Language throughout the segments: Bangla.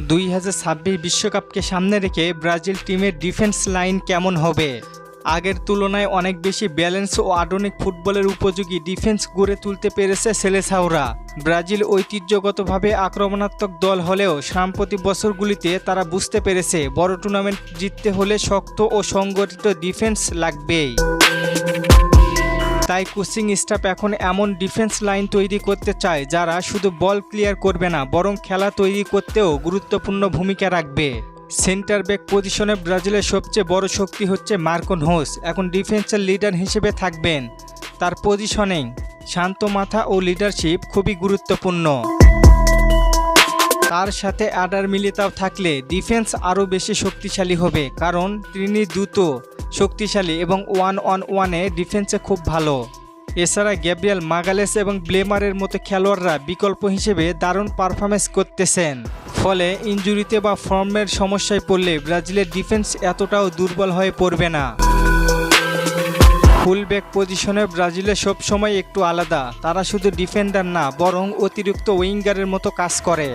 2026 বিশ্বকাপকে সামনে রেখে ব্রাজিল টিমের ডিফেন্স লাইন কেমন হবে? আগের তুলনায় অনেক বেশি ব্যালেন্স ও আধুনিক ফুটবলের উপযোগী ডিফেন্স গড়ে তুলতে পেরেছে সেলেসাওরা। ব্রাজিল ঐতিহ্যগতভাবে আক্রমণাত্মক দল হলেও সাম্প্রতিক বছরগুলিতে তারা বুঝতে পেরেছে বড় টুর্নামেন্ট জিততে হলে শক্ত ও সংগঠিত ডিফেন্স লাগবেই। তাই কোচিং স্টাফ এখন এমন ডিফেন্স লাইন তৈরি করতে চায় যারা শুধু বল ক্লিয়ার করবে না, বরং খেলা তৈরি করতেও গুরুত্বপূর্ণ ভূমিকা রাখবে। সেন্টার ব্যাক পজিশনে ব্রাজিলের সবচেয়ে বড় শক্তি হচ্ছে মার্কোনহোস এখন ডিফেন্সের লিডার হিসেবে থাকবেন। তার পজিশনিং, শান্ত মাথা ও লিডারশিপ খুবই গুরুত্বপূর্ণ। তার সাথে আডার মিলিতাও থাকলে ডিফেন্স আরও বেশি শক্তিশালী হবে, কারণ তিনি দ্রুত, শক্তিশালী এবং 1-on-1-এ ডিফেন্সে খুব ভালো। এছাড়া গ্যাব্রিয়েল মাগালেস এবং ব্লেমারের মতো খেলোয়াড়রা বিকল্প হিসেবে দারুণ পারফরমেন্স করতেছেন। ফলে ইনজুরিতে বা ফর্মের সমস্যায় পড়লে ব্রাজিলের ডিফেন্স এতটাও দুর্বল হয়ে পড়বে না। ফুল ব্যাক পজিশনে ব্রাজিলের সবসময় একটু আলাদা, তারা শুধু ডিফেন্ডার না, বরং অতিরিক্ত উইঙ্গারের মতো কাজ করে।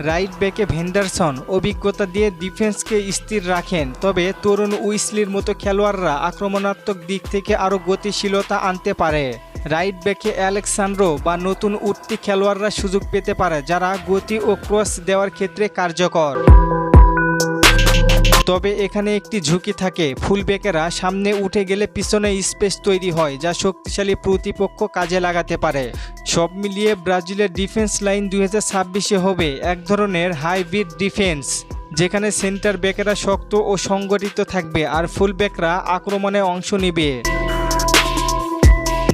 রাইট ব্যাকে ভেন্ডারসন অভিজ্ঞতা দিয়ে ডিফেন্সকে স্থির রাখেন, তবে তরুণ উইসলির মতো খেলোয়াড়রা আক্রমণাত্মক দিক থেকে আরও গতিশীলতা আনতে পারে। রাইট ব্যাকে অ্যালেক্সান্দ্রো বা নতুন উঠতি খেলোয়াড়রা সুযোগ পেতে পারে, যারা গতি ও ক্রস দেওয়ার ক্ষেত্রে কার্যকর। তবে এখানে একটি ঝুঁকি থাকে, ফুলব্যাকেরা সামনে উঠে গেলে পিছনে স্পেস তৈরি হয়, যা শক্তিশালী প্রতিপক্ষ কাজে লাগাতে পারে। সব মিলিয়ে ব্রাজিলের ডিফেন্স লাইন 2026-এ হবে এক ধরনের হাইব্রিড ডিফেন্স, যেখানে সেন্টার ব্যাকেরা শক্ত ও সংগঠিত থাকবে আর ফুলব্যাকরা আক্রমণে অংশ নেবে।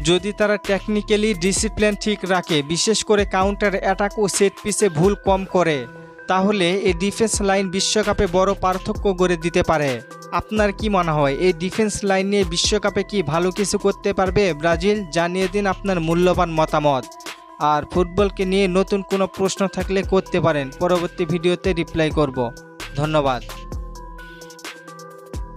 যদি তারা টেকনিক্যালি ডিসিপ্লিন ঠিক রাখে, বিশেষ করে কাউন্টার অ্যাটাক ও সেট পিসে ভুল কম করে, তাহলে এই ডিফেন্স লাইন বিশ্বকাপে বড় পার্থক্য গড়ে দিতে পারে। আপনার কি মনে হয়, এই ডিফেন্স লাইন নিয়ে বিশ্বকাপে কি ভালো কিছু করতে পারবে ব্রাজিল? জানিয়ে দিন আপনার মূল্যবান মতামত। আর ফুটবলকে নিয়ে নতুন কোনো প্রশ্ন থাকলে করতে পারেন, পরবর্তী ভিডিওতে রিপ্লাই করব। ধন্যবাদ।